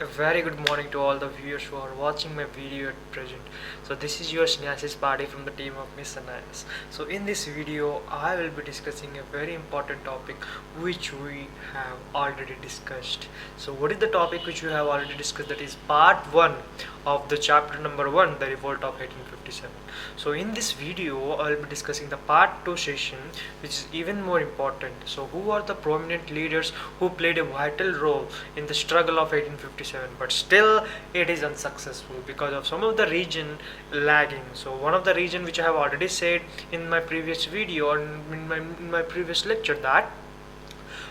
A very good morning to all the viewers who are watching my video at present. So this is your Snehasis Party from the team of Miss Anais. So in this video I will be discussing a very important topic which we have already discussed. So what is the topic which we have already discussed? That is part 1 of the chapter number 1, the revolt of 1857. So in this video I will be discussing the part 2 session, which is even more important. So who are the prominent leaders who played a vital role in the struggle of 1857, but still it is unsuccessful because of some of the region lagging. So one of the region which I have already said in my previous video or in my previous lecture, that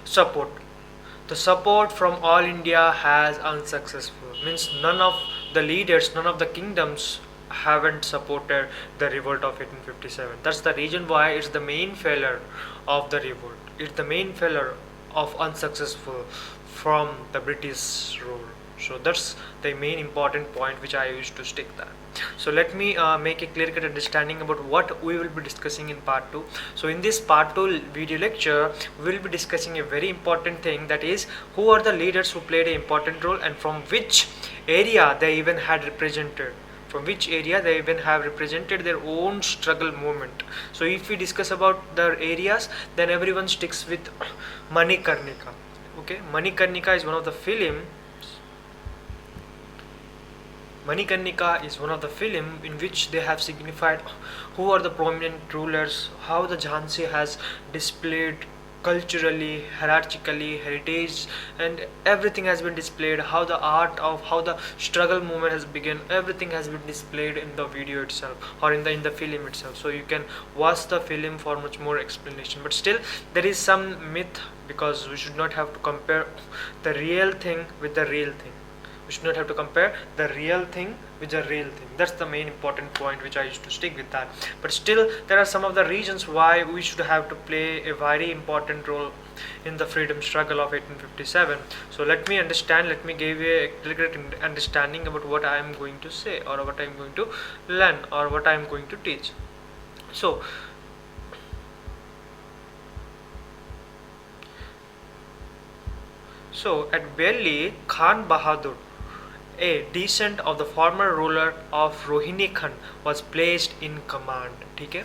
support, the support from all India has unsuccessful, means none of the leaders, none of the kingdoms haven't supported the revolt of 1857. That's the reason why it's the main failure of the revolt. It's the main failure of unsuccessful from the British rule. So that's the main important point which I used to stick that. So let me make a clear cut understanding about what we will be discussing in part 2. So in this part 2 video lecture we will be discussing a very important thing, that is who are the leaders who played an important role and from which area they even had represented, from which area they even have represented their own struggle movement. So if we discuss about the areas, then everyone sticks with Manikarnika. Okay, Manikarnika is one of the film. Manikarnika is one of the film in which they have signified who are the prominent rulers, how the Jhansi has displayed culturally, hierarchically, heritage, and everything has been displayed, how the art of how the struggle movement has begun, everything has been displayed in the video itself or in the film itself. So you can watch the film for much more explanation, but still there is some myth, because we should not have to compare the real thing with the real thing. We should not have to compare the real thing with the real thing. That's the main important point which I used to stick with that. But still there are some of the reasons why we should have to play a very important role in the freedom struggle of 1857. So let me give you a clear understanding about what I am going to say, or what I am going to learn, or what I am going to teach. So at Delhi, Khan Bahadur, a descendant of the former ruler of Rohini Khand, was placed in command. ठीक है,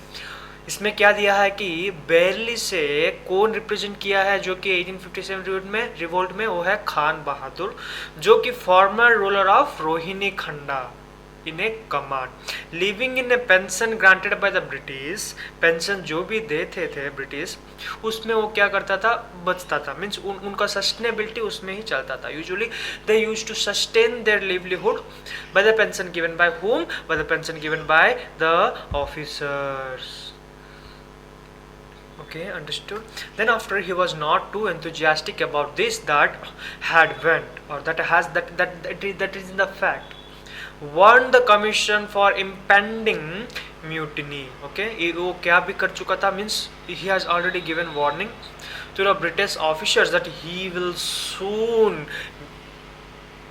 इसमें क्या दिया है कि barely से कौन represent किया है जो कि 1857 रिवोल्ट में, वो है खान बहादुर, जो कि farmer ruler of Rohilkhand in a command, living in a pension granted by the British. Pension जो भी देते थे ब्रिटिश, उसमें वो क्या करता था, बचता था, मीन्स उनका सस्टेनेबिलिटी उसमें ही चलता था। Usually they use to sustain their livelihood by the pension given by home, by the pension given by the officers. Okay, understood. Then after he was not too enthusiastic about this, that had went, or that is the fact, warned the commission for impending mutiny. Okay, वो क्या भी कर चुका था, means he has already given warning to the British officers that he will soon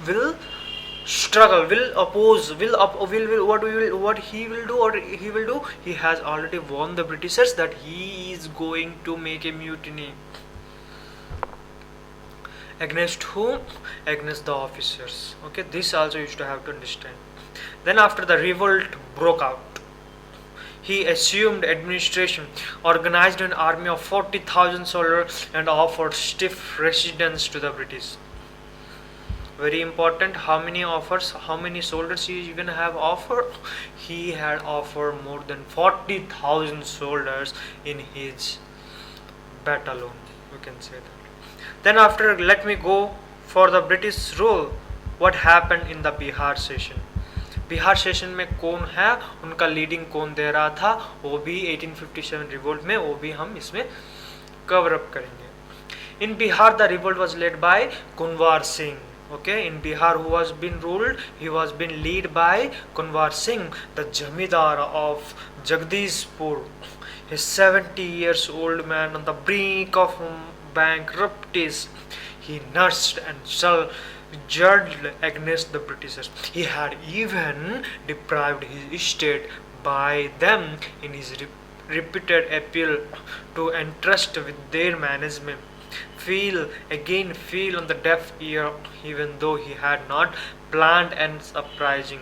will struggle, will oppose, what he will do, he has already warned the Britishers that he is going to make a mutiny. Against whom? Against the officers. Okay, this also you should have to understand. Then after the revolt broke out, he assumed administration, organized an army of 40,000 soldiers, and offered stiff resistance to the British. Very important, how many soldiers he even have offered? He had offered more than 40,000 soldiers in his battalion, you can say that. Then after, let me go for the British rule. What happened in the Bihar session? Bihar session में कौन है, उनका leading कौन दे रहा था, वो भी 1857 revolt में, वो भी हम इसमें कवर अप करेंगे. In Bihar the revolt was led by Kunwar Singh. Okay, in Bihar, who was been ruled, he was been led by Kunwar Singh, the Jamidar of Jagdishpur. A 70 years old man on the brink of bankruptcy. He nursed and judged against the Britishers. He had even deprived his estate by them in his repeated appeal to entrust with their management. feel on the deaf ear, even though he had not planned an uprising.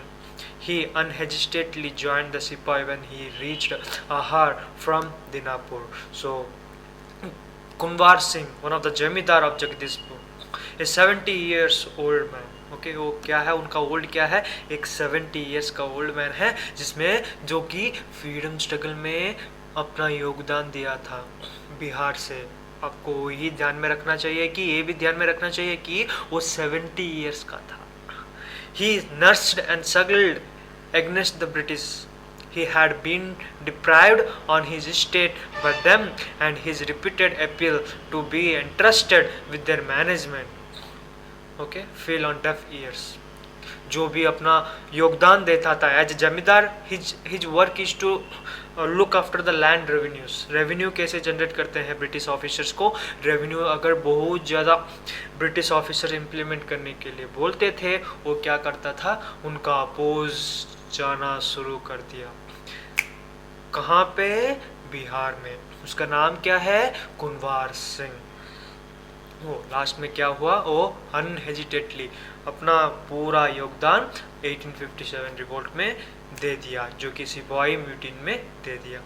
He unhesitatingly joined the Sepoy when he reached Ahar from Dinapur. So Kunwar Singh, one of the Jamidar of Jagdishpur, a 70 years old man. Okay वो क्या है, उनका old क्या है, एक 70 years का old man है, जिसमें जो कि फ्रीडम स्ट्रगल में अपना योगदान दिया था बिहार से। आपको ये ध्यान में रखना चाहिए कि ये भी ध्यान में रखना चाहिए कि वो 70 इयर्स का था। He nursed and struggled against the British. He had been deprived on his estate by them, and his repeated appeal to be entrusted with their management fell on deaf ears. जो भी अपना योगदान देता था as zamindar, his work is to look after the land revenues. Revenue कैसे generate करते हैं British officers को, रेवेन्यू अगर बहुत ज़्यादा ब्रिटिश ऑफिसर इम्प्लीमेंट करने के लिए बोलते थे, वो क्या करता था, उनका अपोज जाना शुरू कर दिया। कहाँ पे, बिहार में। उसका नाम क्या है, कुंवर सिंह। वो लास्ट में क्या हुआ, वो अनहेजिटेटली अपना पूरा योगदान 1857 रिवोल्ट में दे दिया, जो कि सिपाही म्यूटिन में दे दिया।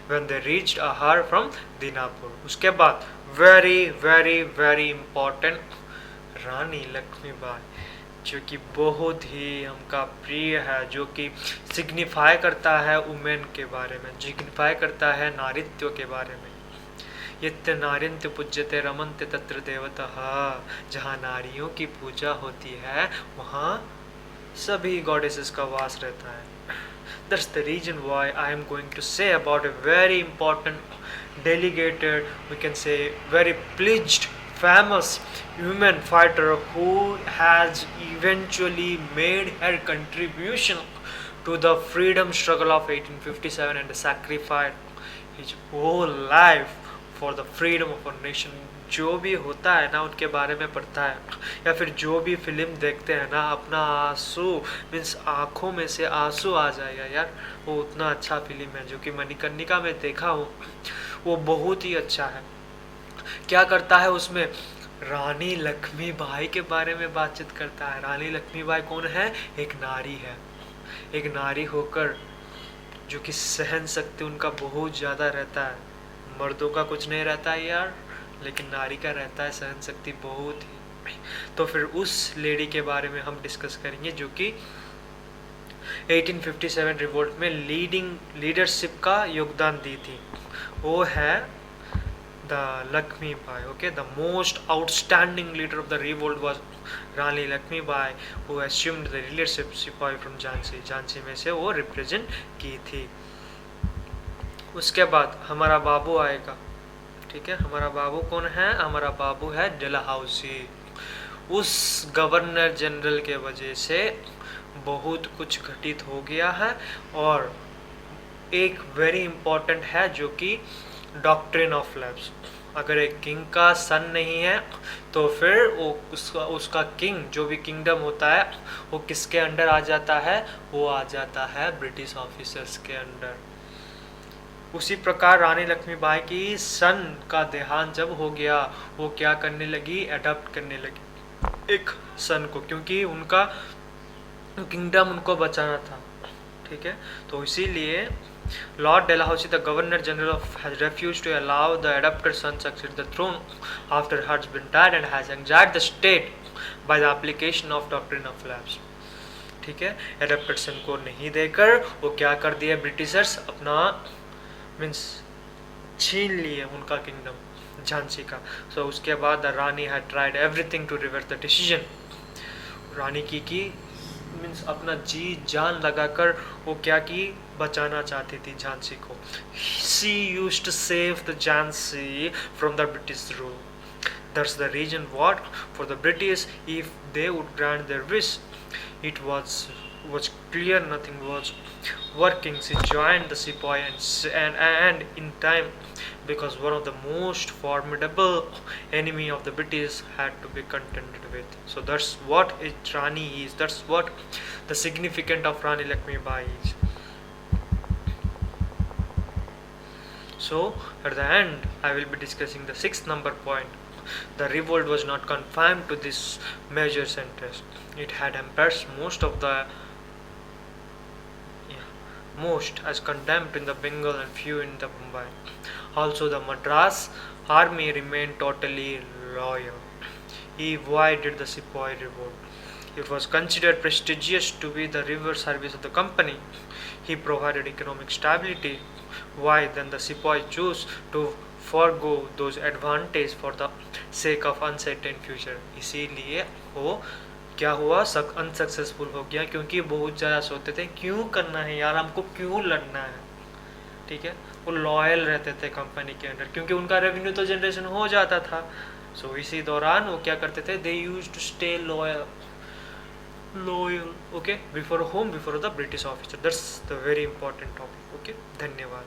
When they reached Ahar from Dinapur, उसके बाद वेरी वेरी वेरी इम्पोर्टेंट रानी लक्ष्मीबाई, जो कि बहुत ही हमका प्रिय है, जो कि सिग्निफाई करता है वुमेन के बारे में, सिग्निफाई करता है नारित्व के बारे में। यत्य नार्यन्ते पूज्यते रमन्ते तत्र देवतः, जहाँ नारियों की पूजा होती है वहाँ सभी गॉडेसेस का वास रहता है। That's the reason why I am going to say about a very important, delegated, we can say very pleased, famous women fighter who has eventually made her contribution to the freedom struggle of 1857 and sacrificed his whole life for the freedom of our nation। जो भी होता है ना उनके बारे में पढ़ता है, या फिर जो भी फिल्म देखते हैं ना, अपना आंसू मीन्स आँखों में से आंसू आ जाएगा यार। वो उतना अच्छा फिल्म है जो कि मणिकर्णिका में देखा हूँ, वो बहुत ही अच्छा है। क्या करता है उसमें, रानी लक्ष्मीबाई के बारे में बातचीत करता है। रानी लक्ष्मीबाई कौन है, एक नारी है। एक नारी होकर जो कि सहन शक्ति उनका बहुत ज़्यादा रहता है। मर्दों का कुछ नहीं रहता है यार, लेकिन नारी का रहता है सहन शक्ति बहुत ही। तो फिर उस लेडी के बारे में हम डिस्कस करेंगे जो कि 1857 रिवोल्ट में लीडरशिप का योगदान दी थी। वो है the Lakshmibai. Okay, the most outstanding leader of the revolt was Rani Lakshmibai, who assumed the leadership sipahi from Jhansi. Jhansi में से वो रिप्रेजेंट की थी। उसके बाद हमारा बाबू आएगा। ठीक है, हमारा बाबू कौन है, हमारा बाबू है डलहौसी। उस गवर्नर जनरल के वजह से बहुत कुछ घटित हो गया है, और एक वेरी इम्पोर्टेंट है जो कि डॉक्ट्रिन ऑफ लैप्स। अगर एक किंग का सन नहीं है तो फिर वो उसका किंग, जो भी किंगडम होता है, वो किसके अंडर आ जाता है, वो आ जाता है ब्रिटिश ऑफिसर्स के अंडर। उसी प्रकार रानी लक्ष्मीबाई की सन का देहांत जब हो गया, वो क्या करने लगी, अडॉप्ट करने लगी एक सन को, क्योंकि उनका किंगडम उनको बचाना था। ठीक है, तो इसीलिए Lord Dalhousie the governor general of has refused to allow the adopted son succeed the throne after her husband died and has anxiety the state by the application of doctrine of lapse। ठीक है, adapted सन को नहीं देकर वो क्या कर दिया, Britishers अपना मीन्स छीन लिए उनका किंगडम झांसी का। सो उसके बाद Rani had tried everything to reverse the decision. Rani की मीन्स अपना जी जान लगाकर वो क्या की, बचाना चाहती थी झांसी को। She used to save the Jhansi from the British rule. That's the reason what for the British if they would grant their wish, it was clear nothing was working। She joined the sepoy and in time, because one of the most formidable enemy of the British had to be contended with। So that's what Rani is, that's what the significant of Rani Lakshmibai is। So at the end I will be discussing the 6th number point, The revolt was not confined to this major centers. It had embraced most as condemned in the Bengal and few in the Mumbai. Also, the Madras army remained totally loyal. He avoided the Sepoy revolt. It was considered prestigious to be the river service of the company. He provided economic stability. Why then the Sepoy chose to forego those advantages for the sake of uncertain future? इसीलिए वो क्या हुआ unsuccessful हो गया, क्योंकि बहुत ज़्यादा सोचते थे क्यों करना है यार, हमको क्यों लड़ना है, ठीक है। वो लॉयल रहते थे कंपनी के अंडर, क्योंकि उनका रेवेन्यू तो जनरेशन हो जाता था। सो इसी दौरान वो क्या करते थे, they use to stay loyal okay before home, before the British officer. That's the very important topic. Okay, धन्यवाद।